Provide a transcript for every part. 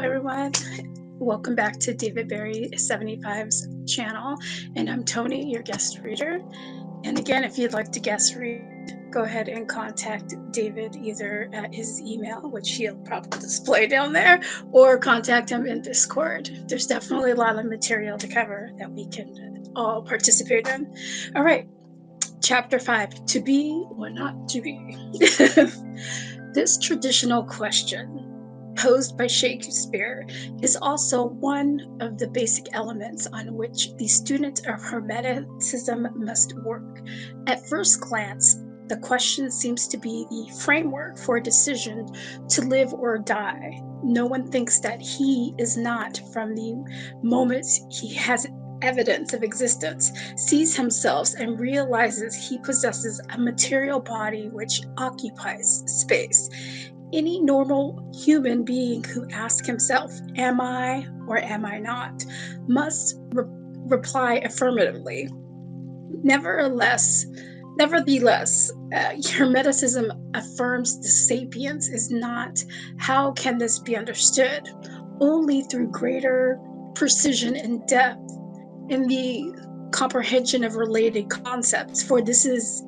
everyone. Welcome back to David Berry 75's channel. And I'm Toni, your guest reader. And again, if you'd like to guest read, go ahead and contact David either at his email, which he'll probably display down there, or contact him in Discord. There's definitely a lot of material to cover that we can all participate in. All right, Chapter 5, To Be or Not to Be. This traditional question, posed by Shakespeare, is also one of the basic elements on which the student of Hermeticism must work. At first glance, the question seems to be the framework for a decision to live or die. No one thinks that he is not, from the moment he has evidence of existence, sees himself and realizes he possesses a material body which occupies space. Any normal human being who asks himself, am I or am I not, must reply affirmatively. Nevertheless, Hermeticism affirms the sapience is not. How can this be understood? Only through greater precision and depth in the comprehension of related concepts, for it is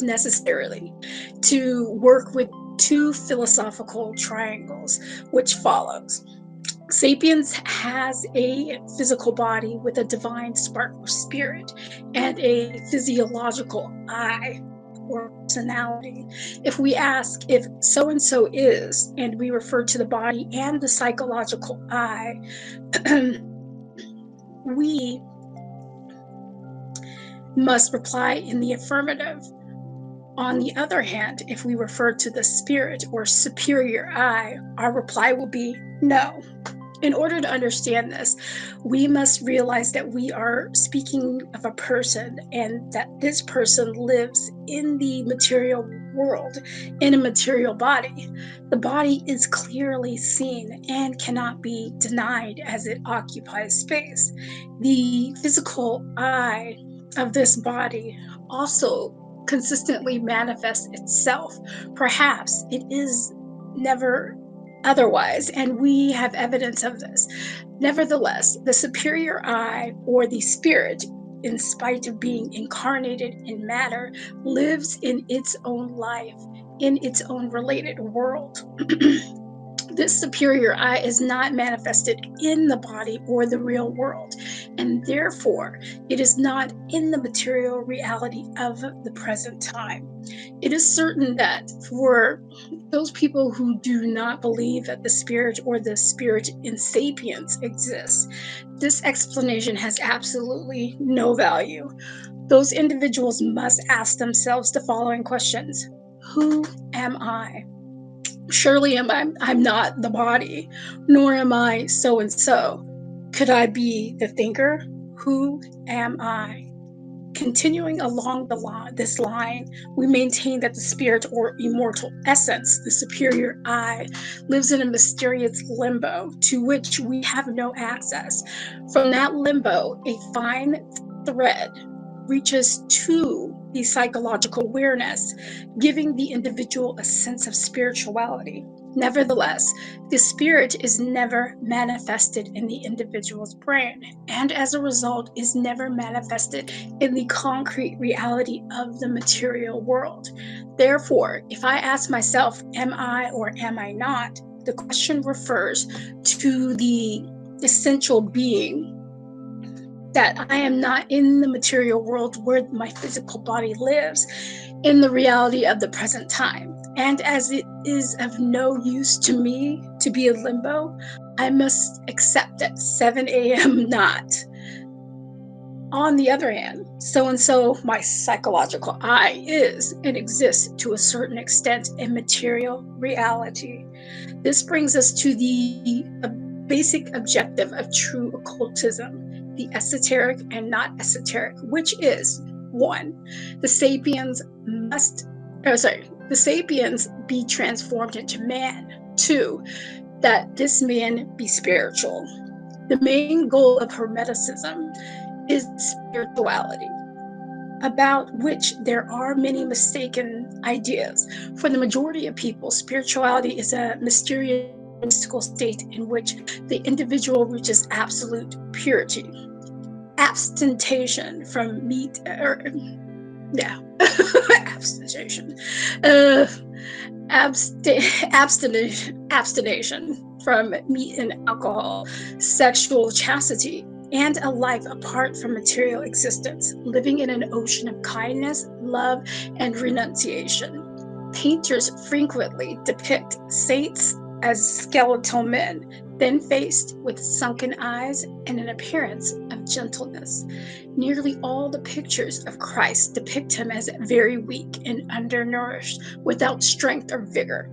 necessarily to work with two philosophical triangles, which follows. Sapiens has a physical body with a divine spark of spirit and a physiological I or personality. If we ask if so-and-so is, and we refer to the body and the psychological I, we must reply in the affirmative. On the other hand, if we refer to the spirit or superior I, our reply will be no. In order to understand this, we must realize that we are speaking of a person and that this person lives in the material world, in a material body. The body is clearly seen and cannot be denied as it occupies space. The physical I of this body also consistently manifests itself. Perhaps it is never otherwise, and we have evidence of this. Nevertheless, the superior I, or the spirit, in spite of being incarnated in matter, lives in its own life, in its own related world. This superior I is not manifested in the body or the real world, and therefore it is not in the material reality of the present time. It is certain that for those people who do not believe that the spirit or the spirit in sapience exists, this explanation has absolutely no value. Those individuals must ask themselves the following questions. Who am I? Surely I'm not the body, nor am I so and so. Could I be the thinker? Who am I? Continuing along this line, we maintain that the spirit or immortal essence, the superior I, lives in a mysterious limbo to which we have no access. From that limbo, a fine thread reaches to the psychological awareness, giving the individual a sense of spirituality. Nevertheless, the spirit is never manifested in the individual's brain, and as a result is never manifested in the concrete reality of the material world. Therefore, if I ask myself, am I or am I not, the question refers to the essential being, that I am not in the material world where my physical body lives, in the reality of the present time. And as it is of no use to me to be in limbo, I must accept that 7 a.m. not. On the other hand, so-and-so, my psychological I, is and exists to a certain extent in material reality. This brings us to the basic objective of true occultism, the esoteric and not esoteric, which is 1. The sapiens be transformed into man. 2. That this man be spiritual. The main goal of Hermeticism is spirituality, about which there are many mistaken ideas. For the majority of people, spirituality is a mysterious mystical state in which the individual reaches absolute purity, abstention from meat, abstention, uh, abstination from meat and alcohol, sexual chastity, and a life apart from material existence, living in an ocean of kindness, love, and renunciation. Painters frequently depict saints as skeletal men, thin faced, with sunken eyes and an appearance of gentleness. Nearly all the pictures of Christ depict him as very weak and undernourished, without strength or vigor.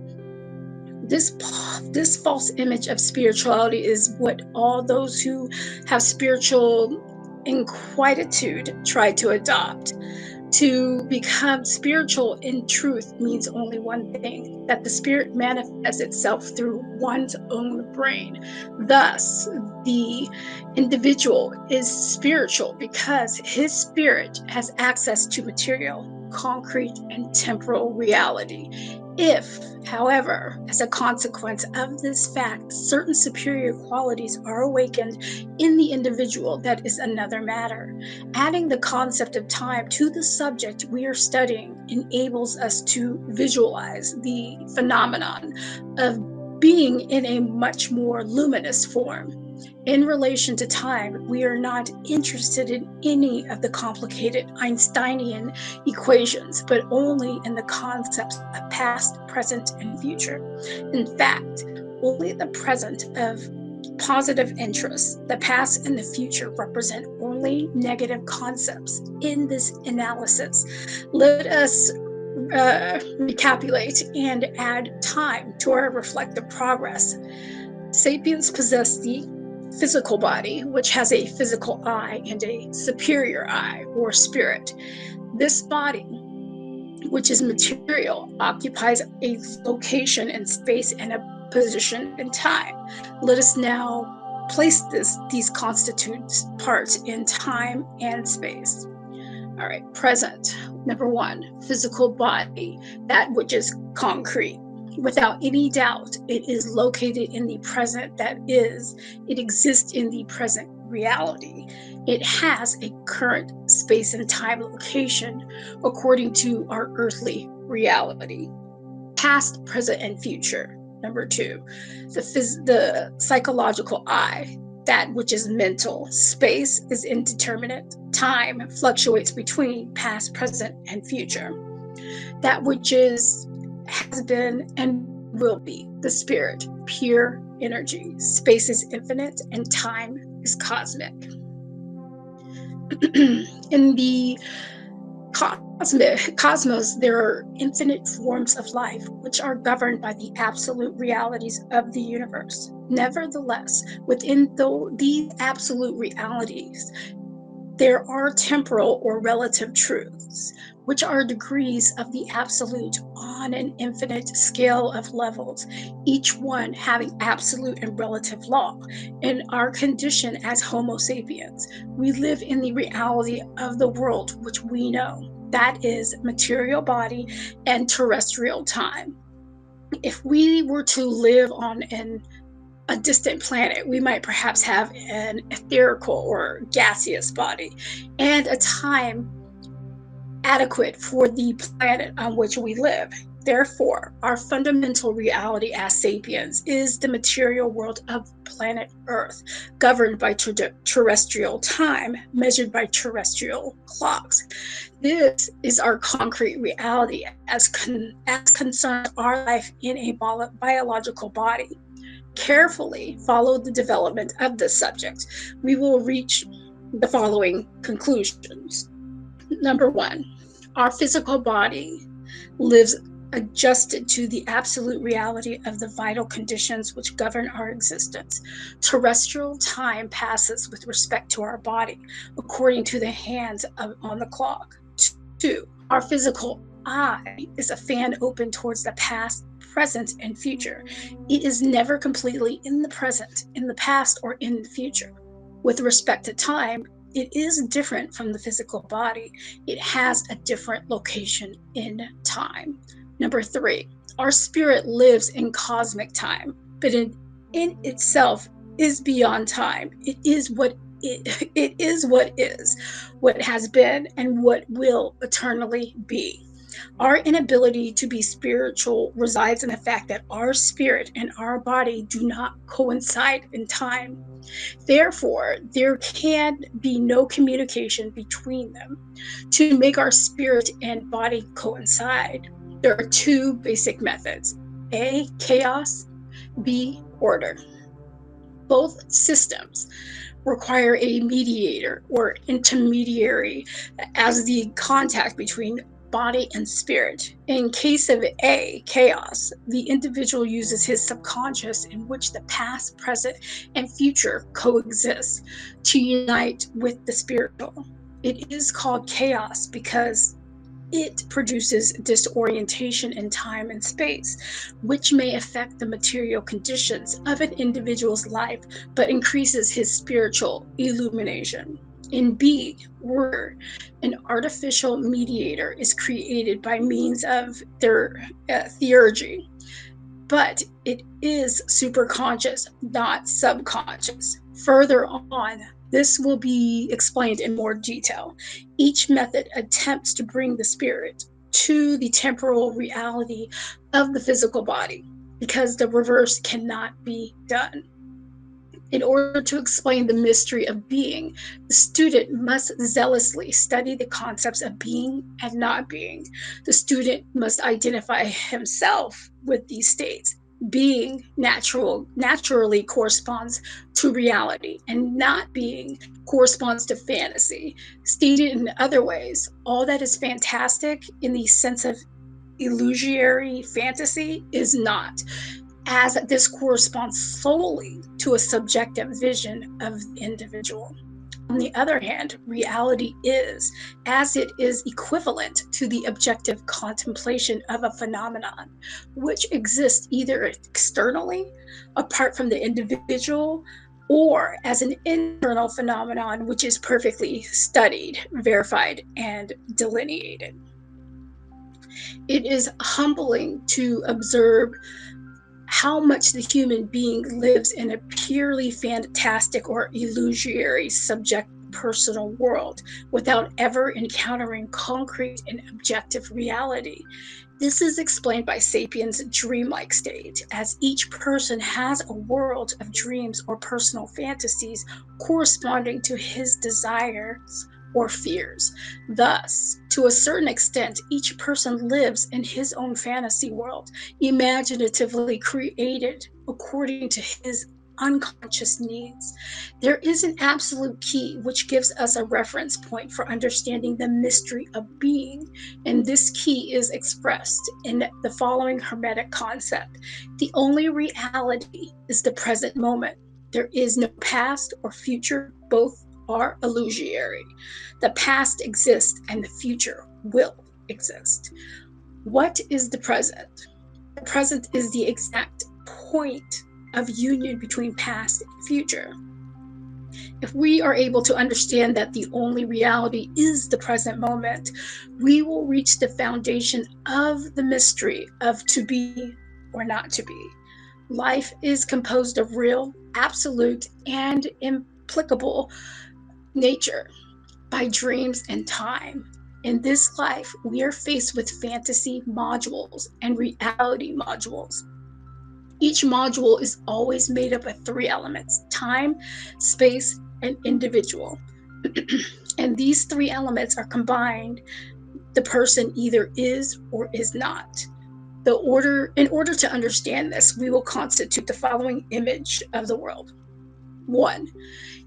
This false image of spirituality is what all those who have spiritual inquietude try to adopt. To become spiritual in truth means only one thing, that the spirit manifests itself through one's own brain. Thus, the individual is spiritual because his spirit has access to material, concrete, and temporal reality. If, however, as a consequence of this fact, certain superior qualities are awakened in the individual, that is another matter. Adding the concept of time to the subject we are studying enables us to visualize the phenomenon of being in a much more luminous form. In relation to time, we are not interested in any of the complicated Einsteinian equations, but only in the concepts of past, present, and future. In fact, only the present of positive interests, the past and the future represent only negative concepts in this analysis. Let us recapitulate and add time to our reflective progress. Sapiens possess the physical body, which has a physical eye and a superior eye or spirit. This body, which is material, occupies a location in space and a position in time. Let us now place these constituent parts in time and space. All right, present. Number one, physical body, that which is concrete. Without any doubt, it is located in the present, that is, it exists in the present reality. It has a current space and time location according to our earthly reality. Past, present, and future. Number two, the psychological I, that which is mental. Space is indeterminate. Time fluctuates between past, present, and future. That which is, has been, and will be. The spirit, pure energy. Space is infinite, and time is cosmic. In the cosmos, there are infinite forms of life which are governed by the absolute realities of the universe. Nevertheless, within these absolute realities, there are temporal or relative truths, which are degrees of the absolute on an infinite scale of levels, each one having absolute and relative law. In our condition as Homo sapiens, we live in the reality of the world which we know, that is, material body and terrestrial time. If we were to live on a distant planet, we might perhaps have an etherical or gaseous body and a time adequate for the planet on which we live. Therefore, our fundamental reality as sapiens is the material world of planet Earth, governed by terrestrial time, measured by terrestrial clocks. This is our concrete reality as concerns our life in a biological body. Carefully follow the development of this subject. We will reach the following conclusions. Number one, our physical body lives adjusted to the absolute reality of the vital conditions which govern our existence. Terrestrial time passes with respect to our body, according to the hands on the clock. Two, our physical eye is a fan open towards the past, present, and future. It is never completely in the present, in the past, or in the future. With respect to time, it is different from the physical body. It has a different location in time. Number three, our spirit lives in cosmic time, but in itself is beyond time. It is what it is what is, what has been, and what will eternally be. Our inability to be spiritual resides in the fact that our spirit and our body do not coincide in time. Therefore, there can be no communication between them to make our spirit and body coincide. There are two basic methods: A, chaos; B, order. Both systems require a mediator or intermediary as the contact between body and spirit. In case of A, chaos, the individual uses his subconscious, in which the past, present, and future coexist, to unite with the spiritual. It is called chaos because it produces disorientation in time and space, which may affect the material conditions of an individual's life, but increases his spiritual illumination. In B, order, an artificial mediator is created by means of their theurgy, but it is superconscious, not subconscious. Further on, this will be explained in more detail. Each method attempts to bring the spirit to the temporal reality of the physical body, because the reverse cannot be done. In order to explain the mystery of being, the student must zealously study the concepts of being and not being. The student must identify himself with these states. Being naturally corresponds to reality, and not being corresponds to fantasy. Stated in other ways, all that is fantastic in the sense of illusory fantasy is not, as this corresponds solely to a subjective vision of the individual. On the other hand, reality is, as it is equivalent to the objective contemplation of a phenomenon, which exists either externally, apart from the individual, or as an internal phenomenon which is perfectly studied, verified, and delineated. It is humbling to observe how much the human being lives in a purely fantastic or illusory subject personal world without ever encountering concrete and objective reality. This is explained by Sapiens' dreamlike state, as each person has a world of dreams or personal fantasies corresponding to his desires or fears. Thus, to a certain extent, each person lives in his own fantasy world, imaginatively created according to his unconscious needs. There is an absolute key which gives us a reference point for understanding the mystery of being, and this key is expressed in the following Hermetic concept: the only reality is the present moment. There is no past or future, both are illusory. The past exists and the future will exist. What is the present? The present is the exact point of union between past and future. If we are able to understand that the only reality is the present moment, we will reach the foundation of the mystery of to be or not to be. Life is composed of real, absolute, and implicable nature by dreams and time. In this life, we are faced with fantasy modules and reality modules. Each module is always made up of three elements: time, space, and individual. And these three elements are combined. The person either is or is not. In order to understand this, we will constitute the following image of the world. 1.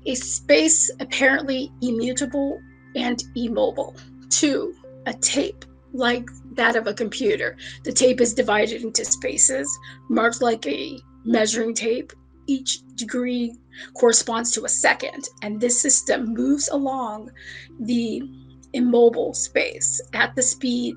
A space apparently immutable and immobile. 2. A tape like that of a computer. The tape is divided into spaces marked like a measuring tape. Each degree corresponds to a second, and this system moves along the immobile space at the speed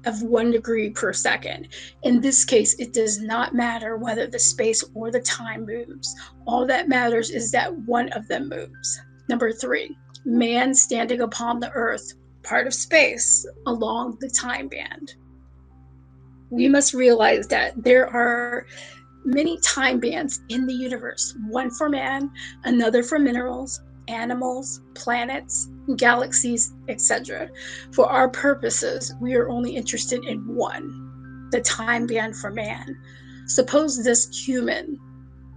of 1 degree per second. In this case, it does not matter whether the space or the time moves. All that matters is that one of them moves. Number 3, man standing upon the earth, part of space, along the time band. We must realize that there are many time bands in the universe, one for man, another for minerals, animals, planets, galaxies, etc. For our purposes, we are only interested in one, the time band for man. Suppose this human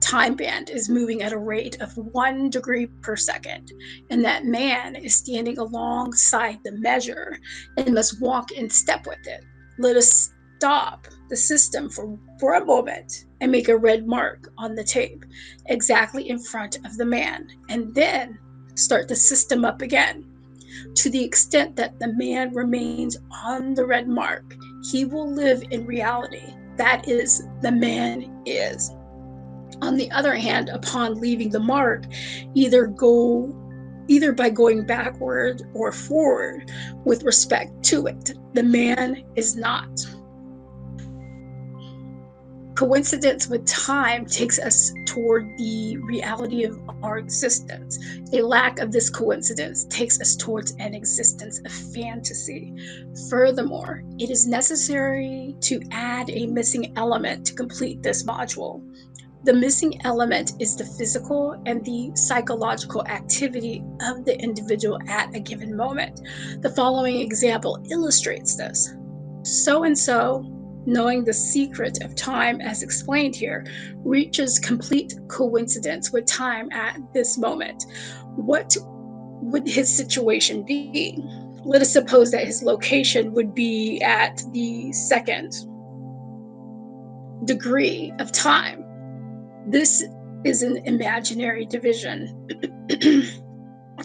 time band is moving at a rate of 1 degree per second, and that man is standing alongside the measure and must walk in step with it. Let us stop the system for a moment and make a red mark on the tape exactly in front of the man, and then start the system up again. To the extent that the man remains on the red mark, he will live in reality. That is, the man is. On the other hand, upon leaving the mark, either by going backward or forward with respect to it, the man is not. Coincidence with time takes us toward the reality of our existence. A lack of this coincidence takes us towards an existence of fantasy. Furthermore, it is necessary to add a missing element to complete this module. The missing element is the physical and the psychological activity of the individual at a given moment. The following example illustrates this. So and so, knowing the secret of time as explained here, reaches complete coincidence with time at this moment. What would his situation be? Let us suppose that his location would be at the second degree of time. This is an imaginary division.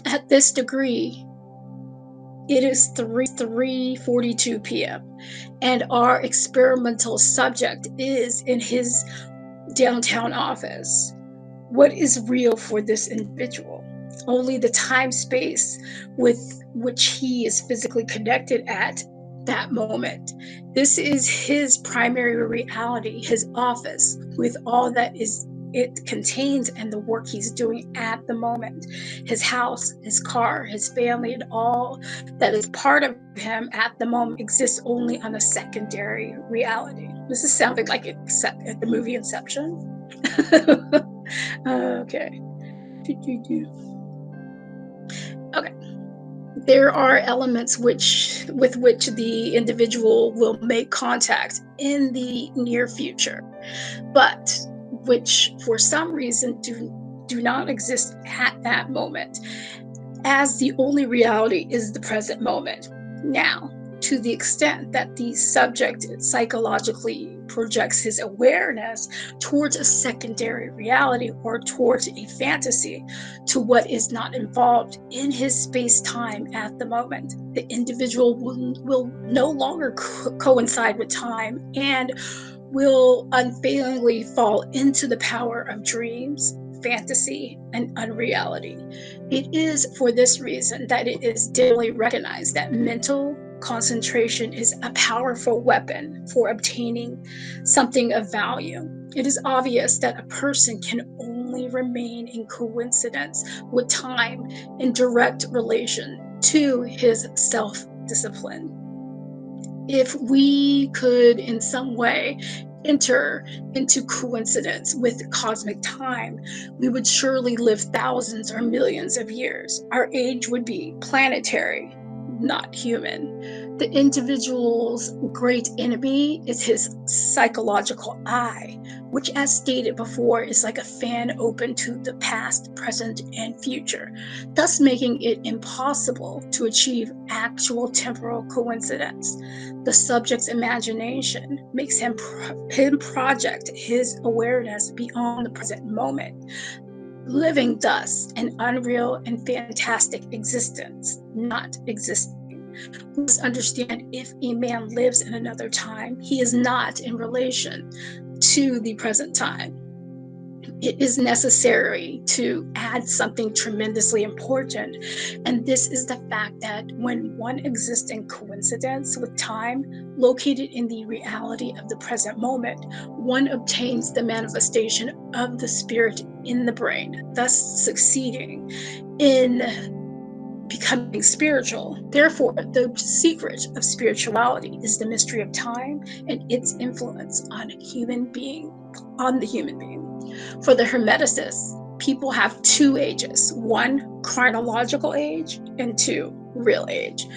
At this degree, it is 3:42 p.m. and our experimental subject is in his downtown office. What is real for this individual? Only the time space with which he is physically connected at that moment. This is his primary reality, his office, with all that it contains and the work he's doing at the moment. His house, his car, his family, and all that is part of him at the moment exists only on a secondary reality. This is sounding like the movie Inception. Okay. Okay. There are elements with which the individual will make contact in the near future, but which for some reason do not exist at that moment, as the only reality is the present moment. Now, to the extent that the subject psychologically projects his awareness towards a secondary reality or towards a fantasy to what is not involved in his space-time at the moment, the individual will no longer coincide with time and will unfailingly fall into the power of dreams, fantasy, and unreality. It is for this reason that it is dimly recognized that mental concentration is a powerful weapon for obtaining something of value. It is obvious that a person can only remain in coincidence with time in direct relation to his self-discipline. If we could in some way enter into coincidence with cosmic time, we would surely live thousands or millions of years. Our age would be planetary, not human. The individual's great enemy is his psychological eye, which, as stated before, is like a fan open to the past, present, and future, thus making it impossible to achieve actual temporal coincidence. The subject's imagination makes him project his awareness beyond the present moment, living thus an unreal and fantastic existence, not existing. We must understand if a man lives in another time, he is not in relation to the present time. It is necessary to add something tremendously important, and this is the fact that when one exists in coincidence with time, located in the reality of the present moment, one obtains the manifestation of the spirit in the brain, thus succeeding in becoming spiritual. Therefore, the secret of spirituality is the mystery of time and its influence on the human being. For the Hermeticists, people have two ages: one, chronological age, and two, real age.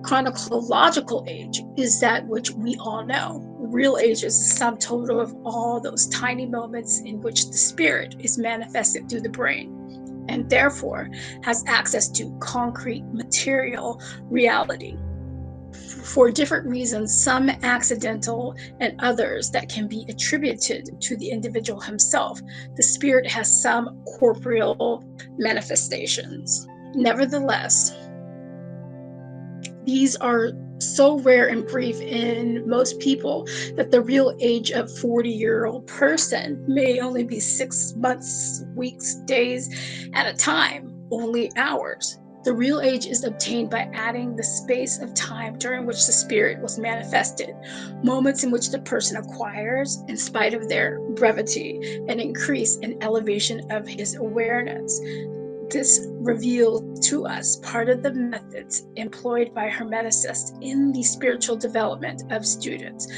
Chronological age is that which we all know. Real age is the sum total of all those tiny moments in which the spirit is manifested through the brain, and therefore has access to concrete material reality. For different reasons, some accidental and others that can be attributed to the individual himself, the spirit has some corporeal manifestations. Nevertheless, these are so rare and brief in most people that the real age of 40-year-old person may only be 6 months, weeks, days at a time, only hours. The real age is obtained by adding the space of time during which the spirit was manifested, moments in which the person acquires, in spite of their brevity, an increase in elevation of his awareness. This reveals to us part of the methods employed by Hermeticists in the spiritual development of students,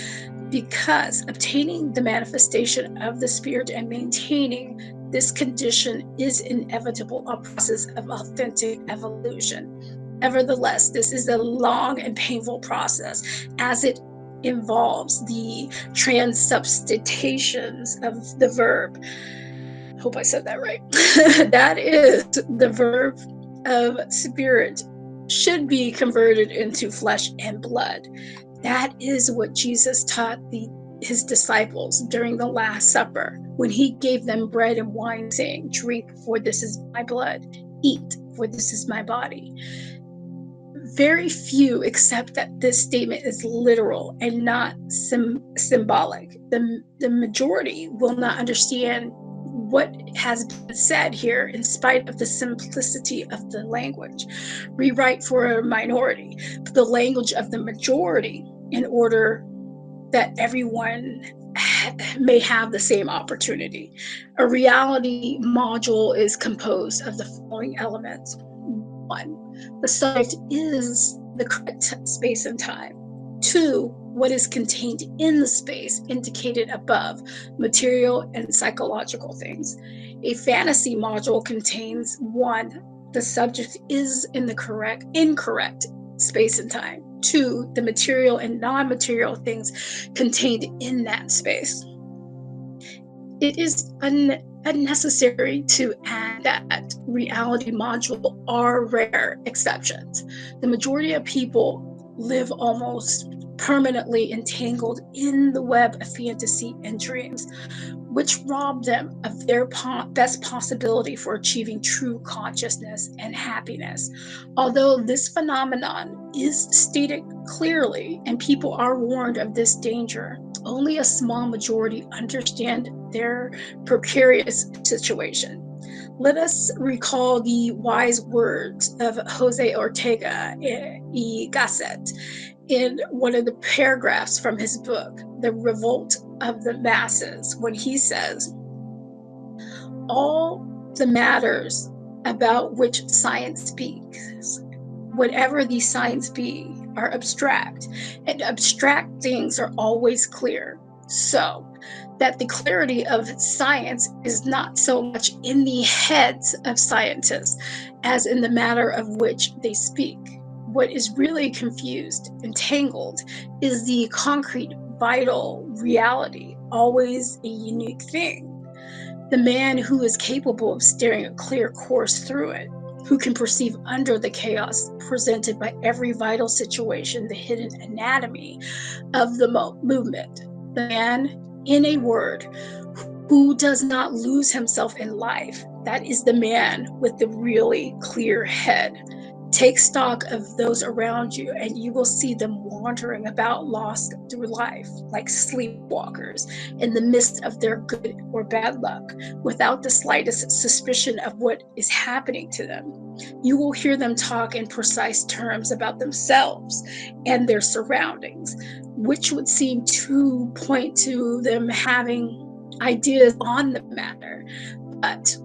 because obtaining the manifestation of the spirit and maintaining this condition is inevitable a process of authentic evolution. Nevertheless, this is a long and painful process, as it involves the transubstantiations of the verb. Hope I said that right. That is, the verb of spirit should be converted into flesh and blood. That is what Jesus taught his disciples during the Last Supper, when he gave them bread and wine, saying, "Drink, for this is my blood. Eat, for this is my body." Very few accept that this statement is literal and not symbolic. The majority will not understand what has been said here, in spite of the simplicity of the language. Rewrite for a minority, but the language of the majority, in order that everyone may have the same opportunity. A reality module is composed of the following elements. 1, the subject is the correct space and time. 2, what is contained in the space indicated above, material and psychological things. A fantasy module contains 1, the subject is in the incorrect space and time. 2, the material and non-material things contained in that space. It is unnecessary to add that reality module are rare exceptions. The majority of people live almost permanently entangled in the web of fantasy and dreams, which rob them of their best possibility for achieving true consciousness and happiness. Although this phenomenon is stated clearly and people are warned of this danger, only a small majority understand their precarious situation. Let us recall the wise words of Jose Ortega y Gasset in one of the paragraphs from his book, The Revolt of the Masses, when he says, "All the matters about which science speaks, whatever these science be, are abstract, and abstract things are always clear, so that the clarity of science is not so much in the heads of scientists as in the matter of which they speak. What is really confused, entangled, is the concrete, vital reality, always a unique thing. The man who is capable of steering a clear course through it, who can perceive under the chaos presented by every vital situation the hidden anatomy of the movement. The man, in a word, who does not lose himself in life, that is the man with the really clear head. Take stock of those around you, and you will see them wandering about lost through life like sleepwalkers in the midst of their good or bad luck, without the slightest suspicion of what is happening to them. You will hear them talk in precise terms about themselves and their surroundings, which would seem to point to them having ideas on the matter. But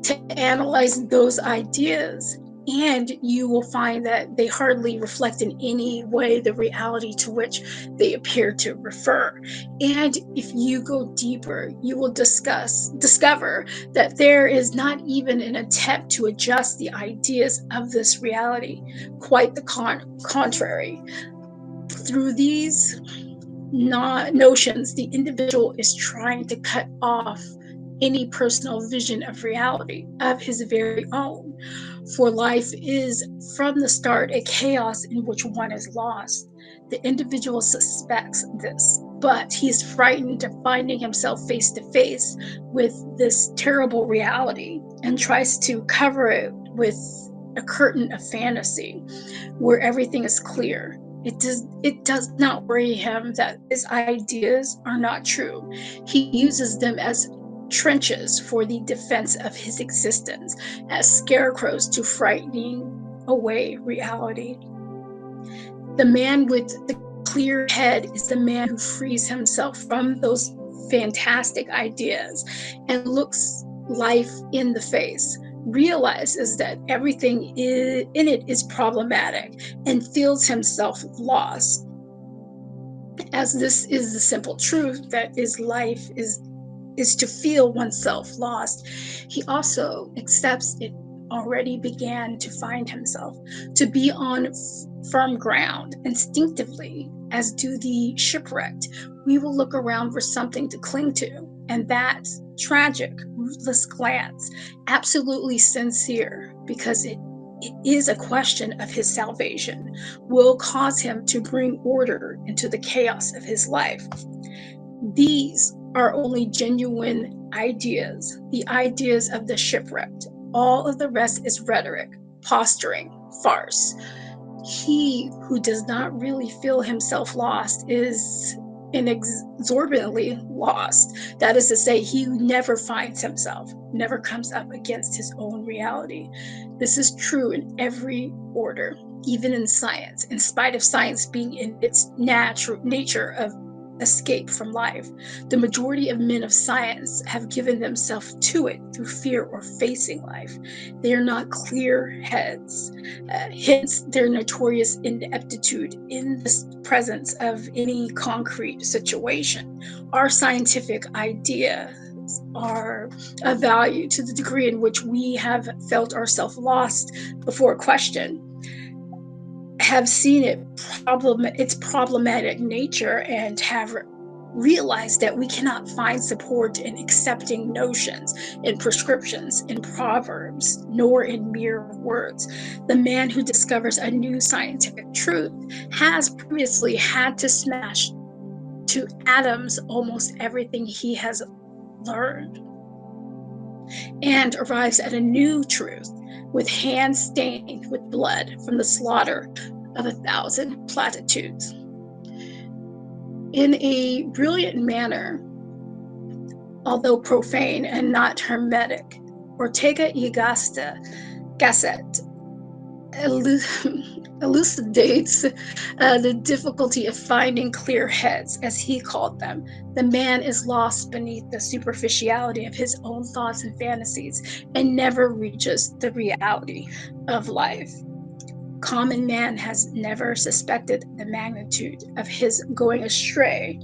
to analyze those ideas And you will find that they hardly reflect in any way the reality to which they appear to refer. And if you go deeper, you will discover that there is not even an attempt to adjust the ideas of this reality. Quite the contrary. Through these notions, the individual is trying to cut off any personal vision of reality of his very own. For life is from the start a chaos in which one is lost. The individual suspects this, but he's frightened of finding himself face to face with this terrible reality and tries to cover it with a curtain of fantasy where everything is clear. It does not worry him that his ideas are not true. He uses them as trenches for the defense of his existence, as scarecrows to frightening away reality. The man with the clear head is the man who frees himself from those fantastic ideas and looks life in the face, realizes that everything in it is problematic, and feels himself lost. As this is the simple truth that is life is to feel oneself lost, he also accepts it already began to find himself, to be on firm ground. Instinctively, as do the shipwrecked, we will look around for something to cling to, and that tragic, ruthless glance, absolutely sincere, because it is a question of his salvation, will cause him to bring order into the chaos of his life. These are only genuine ideas, the ideas of the shipwrecked. All of the rest is rhetoric, posturing, farce. He who does not really feel himself lost is inexorably lost. That is to say, he who never finds himself, never comes up against his own reality. This is true in every order, even in science, in spite of science being in its natural nature of escape from life. The majority of men of science have given themselves to it through fear or facing life. They are not clear heads, hence their notorious ineptitude in the presence of any concrete situation. Our scientific ideas are of value to the degree in which we have felt ourselves lost before a question, have seen its problematic nature, and have realized that we cannot find support in accepting notions, in prescriptions, in proverbs, nor in mere words. The man who discovers a new scientific truth has previously had to smash to atoms almost everything he has learned, and arrives at a new truth with hands stained with blood from the slaughter of 1,000 platitudes. In a brilliant manner, although profane and not hermetic, Ortega y Gasset elucidates the difficulty of finding clear heads, as he called them. The man is lost beneath the superficiality of his own thoughts and fantasies and never reaches the reality of life. Common man has never suspected the magnitude of his going astray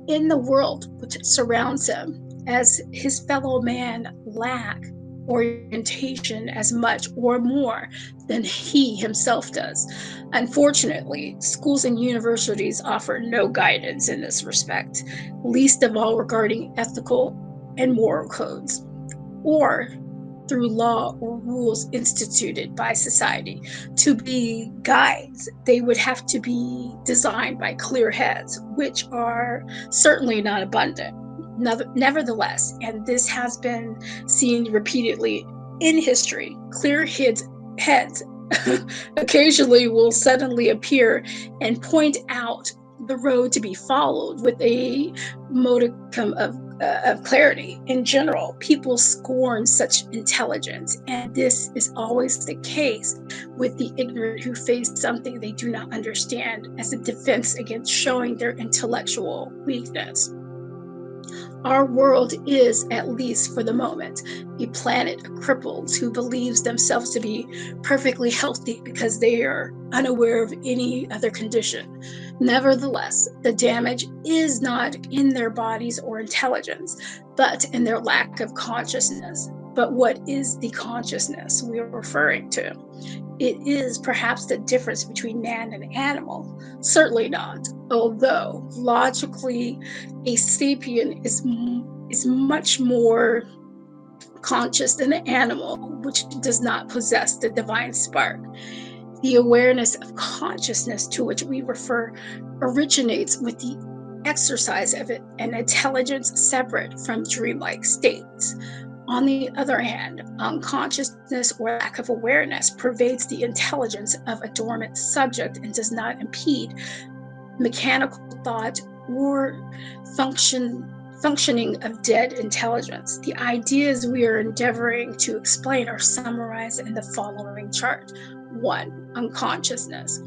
in the world which surrounds him, as his fellow man lack orientation as much or more than he himself does. Unfortunately, schools and universities offer no guidance in this respect, least of all regarding ethical and moral codes, or through law or rules instituted by society. To be guides, they would have to be designed by clear heads, which are certainly not abundant. Nevertheless, and this has been seen repeatedly in history, clear heads occasionally will suddenly appear and point out the road to be followed with a modicum of clarity. In general, people scorn such intelligence, and this is always the case with the ignorant who face something they do not understand as a defense against showing their intellectual weakness. Our world is, at least for the moment, a planet of cripples who believes themselves to be perfectly healthy because they are unaware of any other condition. Nevertheless, the damage is not in their bodies or intelligence, but in their lack of consciousness. But what is the consciousness we are referring to? It is perhaps the difference between man and animal. Certainly not, although logically a sapien is much more conscious than an animal which does not possess the divine spark. The awareness of consciousness to which we refer originates with the exercise of an intelligence separate from dreamlike states. On the other hand, unconsciousness or lack of awareness pervades the intelligence of a dormant subject and does not impede mechanical thought or functioning of dead intelligence. The ideas we are endeavoring to explain are summarized in the following chart. 1. Unconsciousness.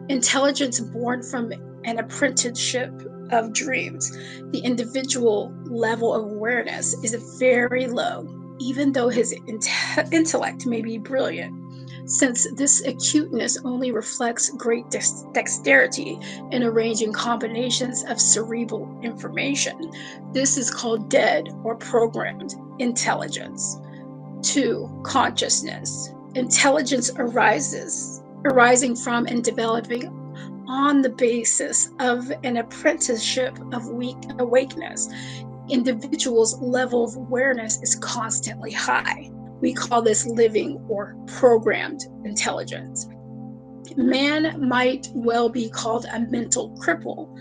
Intelligence born from an apprenticeship of dreams. The individual level of awareness is very low, even though his intellect may be brilliant. Since this acuteness only reflects great dexterity in arranging combinations of cerebral information, this is called dead or programmed intelligence. 2. Consciousness. Intelligence arising from and developing on the basis of an apprenticeship of awakeness. Individual's level of awareness is constantly high. We call this living or programmed intelligence. Man might well be called a mental cripple.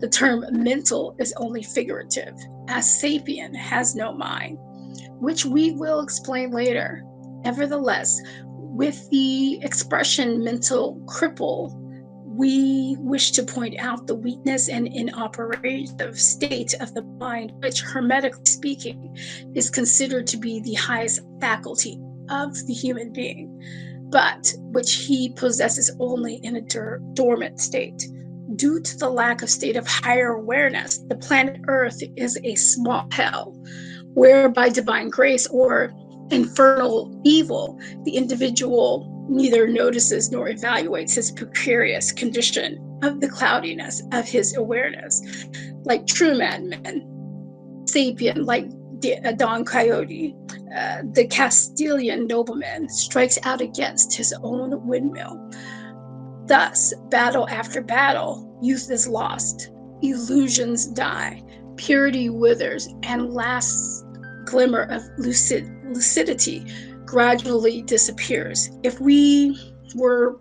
The term mental is only figurative, as sapien has no mind, which we will explain later. Nevertheless, with the expression mental cripple, we wish to point out the weakness and inoperative state of the mind, which, hermetically speaking, is considered to be the highest faculty of the human being, but which he possesses only in a dormant state. Due to the lack of state of higher awareness, the planet Earth is a small hell, where by divine grace or infernal evil, the individual neither notices nor evaluates his precarious condition of the cloudiness of his awareness. Like true madmen, sapien, like Don Quixote, the Castilian nobleman, strikes out against his own windmill. Thus, battle after battle, youth is lost, illusions die, purity withers, and last glimmer of lucidity gradually disappears. If we were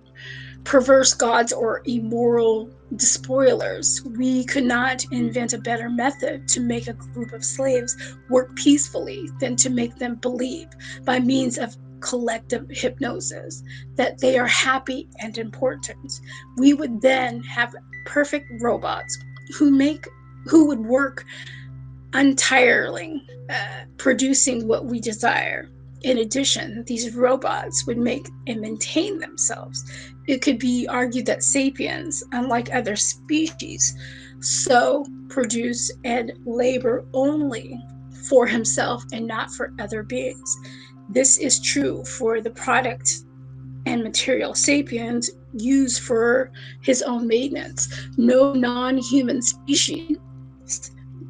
perverse gods or immoral despoilers, we could not invent a better method to make a group of slaves work peacefully than to make them believe, by means of collective hypnosis, that they are happy and important. We would then have perfect robots who would work untiringly, producing what we desire. In addition, these robots would make and maintain themselves. It could be argued that sapiens, unlike other species, so produce and labor only for himself and not for other beings. This is true for the product and material sapiens use for his own maintenance. No non-human species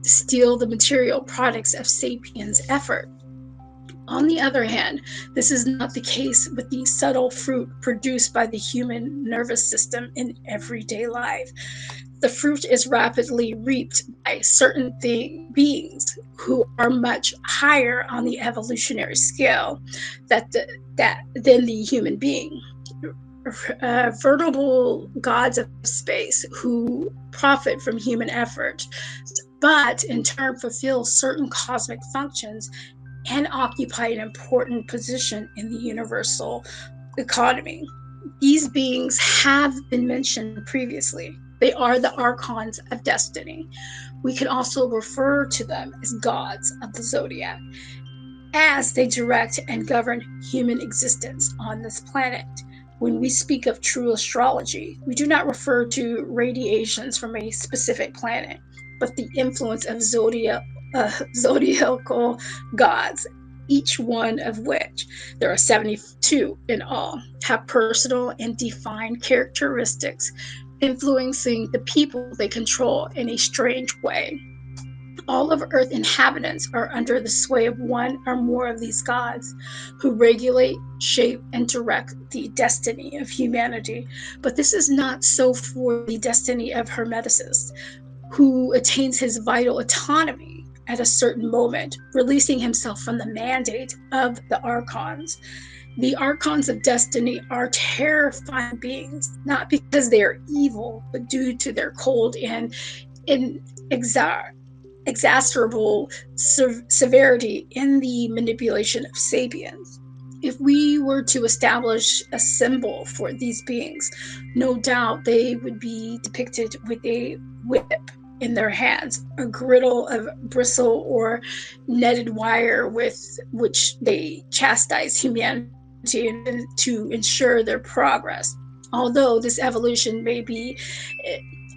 steal the material products of sapiens' effort. On the other hand, this is not the case with the subtle fruit produced by the human nervous system in everyday life. The fruit is rapidly reaped by certain beings who are much higher on the evolutionary scale than the human being. Veritable gods of space who profit from human effort, but in turn fulfill certain cosmic functions and occupy an important position in the universal economy. These beings have been mentioned previously. They are the archons of destiny. We can also refer to them as gods of the zodiac, as they direct and govern human existence on this planet. When we speak of true astrology, we do not refer to radiations from a specific planet, but the influence of zodiac zodiacal gods, each one of which, there are 72 in all, have personal and defined characteristics influencing the people they control in a strange way. All of Earth inhabitants are under the sway of one or more of these gods, who regulate, shape, and direct the destiny of humanity. But this is not so for the destiny of Hermeticist, who attains his vital autonomy at a certain moment, releasing himself from the mandate of the archons. The archons of destiny are terrifying beings, not because they are evil, but due to their cold and exacerbable severity in the manipulation of sapiens. If we were to establish a symbol for these beings, no doubt they would be depicted with a whip in their hands, a griddle of bristle or netted wire with which they chastise humanity to ensure their progress. Although this evolution may be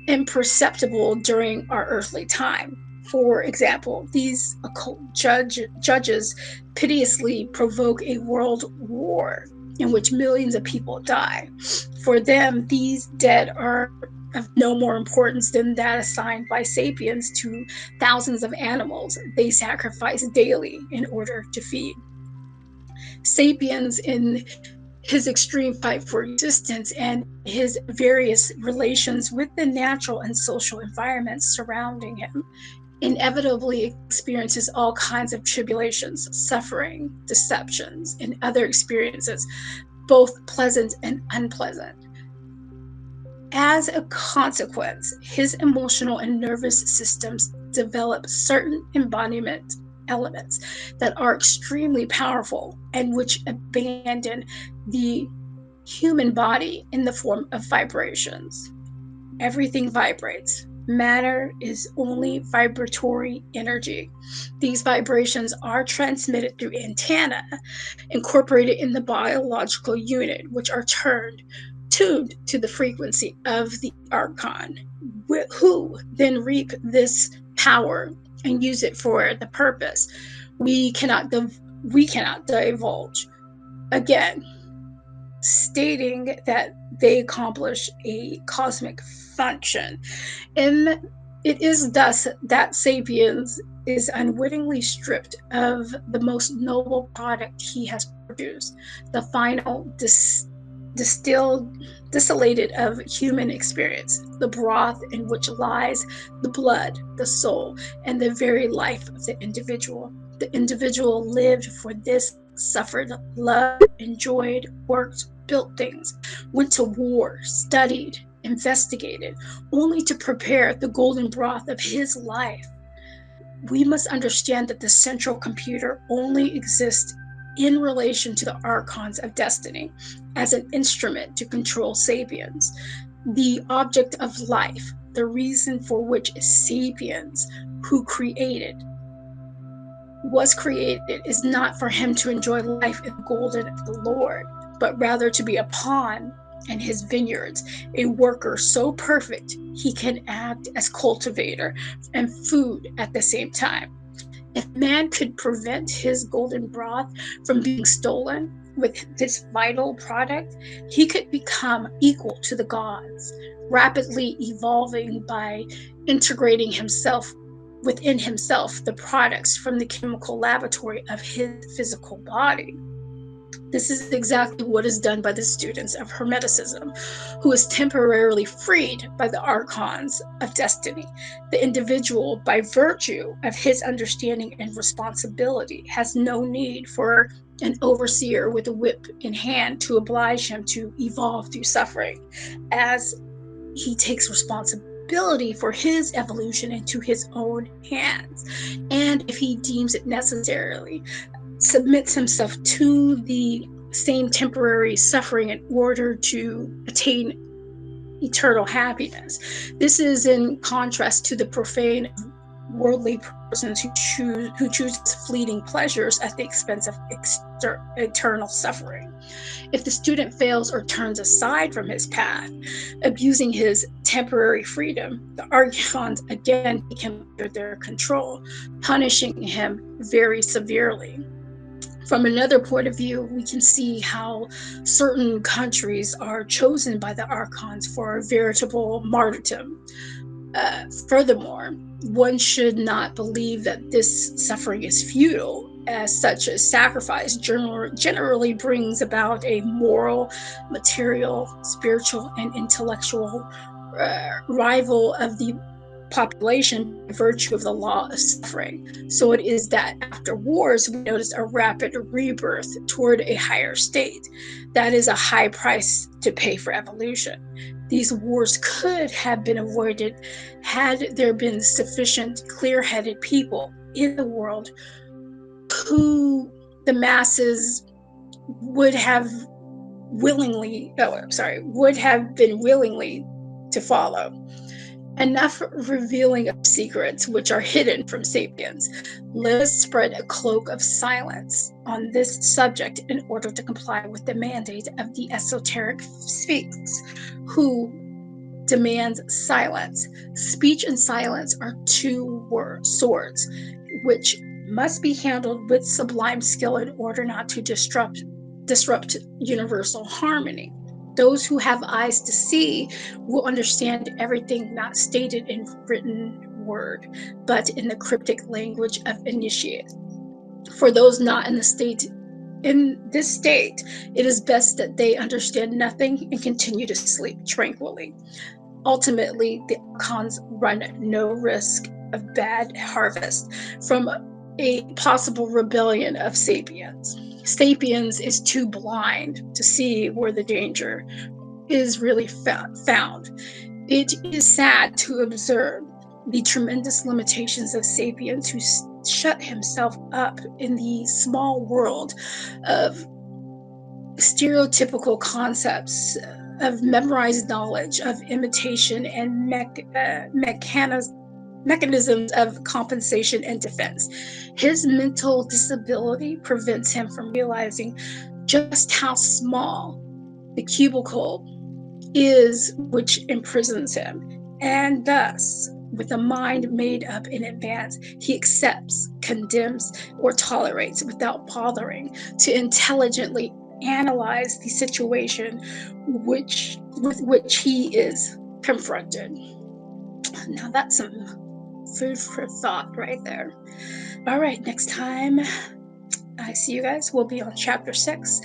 imperceptible during our earthly time. For example, these occult judges piteously provoke a world war in which millions of people die. For them, these dead are of no more importance than that assigned by sapiens to thousands of animals they sacrifice daily in order to feed. Sapiens, in his extreme fight for existence and his various relations with the natural and social environments surrounding him, inevitably experiences all kinds of tribulations, suffering, deceptions, and other experiences, both pleasant and unpleasant. As a consequence, his emotional and nervous systems develop certain embodiment elements that are extremely powerful and which abandon the human body in the form of vibrations. Everything vibrates. Matter is only vibratory energy. These vibrations are transmitted through antennae incorporated in the biological unit, which are tuned to the frequency of the archon, who then reap this power and use it for the purpose we cannot divulge. Again, stating that they accomplish a cosmic function. And it is thus that Sapiens is unwittingly stripped of the most noble product he has produced, the final distillated of human experience, the broth in which lies the blood, the soul, and the very life of the individual. The individual lived for this, suffered, loved, enjoyed, worked, built things, went to war, studied, investigated, only to prepare the golden broth of his life. We must understand that the central computer only exists in relation to the archons of destiny as an instrument to control sapiens. The object of life, the reason for which sapiens, who was created, is not for him to enjoy life in the golden of the Lord, but rather to be a pawn in his vineyards, a worker so perfect he can act as cultivator and food at the same time. If man could prevent his golden broth from being stolen with this vital product, he could become equal to the gods, rapidly evolving by integrating himself within himself the products from the chemical laboratory of his physical body. This is exactly what is done by the students of Hermeticism, who is temporarily freed by the archons of destiny. The individual, by virtue of his understanding and responsibility, has no need for an overseer with a whip in hand to oblige him to evolve through suffering, as he takes responsibility for his evolution into his own hands, and if he deems it necessarily, submits himself to the same temporary suffering in order to attain eternal happiness. This is in contrast to the profane worldly persons who chooses fleeting pleasures at the expense of eternal suffering. If the student fails or turns aside from his path, abusing his temporary freedom, the archons again take him under their control, punishing him very severely. From another point of view, we can see how certain countries are chosen by the archons for a veritable martyrdom. Furthermore, one should not believe that this suffering is futile, as such a sacrifice generally brings about a moral, material, spiritual, and intellectual rival of the population by virtue of the law of suffering. So it is that after wars, we notice a rapid rebirth toward a higher state. That is a high price to pay for evolution. These wars could have been avoided had there been sufficient clear-headed people in the world who the masses would have would have been willingly to follow. Enough revealing of secrets which are hidden from sapiens. Let us spread a cloak of silence on this subject in order to comply with the mandate of the esoteric Sphinx, who demands silence. Speech and silence are two swords, which must be handled with sublime skill in order not to disrupt universal harmony. Those who have eyes to see will understand everything not stated in written word, but in the cryptic language of initiates. For those not in this state, it is best that they understand nothing and continue to sleep tranquilly. Ultimately, the archons run no risk of bad harvest from a possible rebellion of sapiens. Sapiens is too blind to see where the danger is really found. It is sad to observe the tremendous limitations of sapiens who shut himself up in the small world of stereotypical concepts of memorized knowledge, of imitation, and mechanisms of compensation and defense. His mental disability prevents him from realizing just how small the cubicle is which imprisons him, and thus, with a mind made up in advance, he accepts, condemns, or tolerates without bothering to intelligently analyze the situation with which he is confronted. Now that's some food for thought right there. All right, next time I see you guys, we'll be on chapter 6,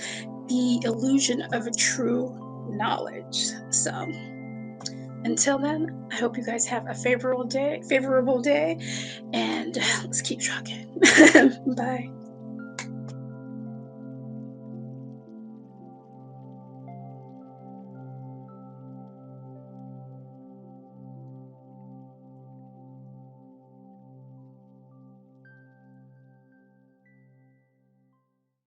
the illusion of a true knowledge. So until then, I hope you guys have a favorable day, and let's keep trucking. Bye.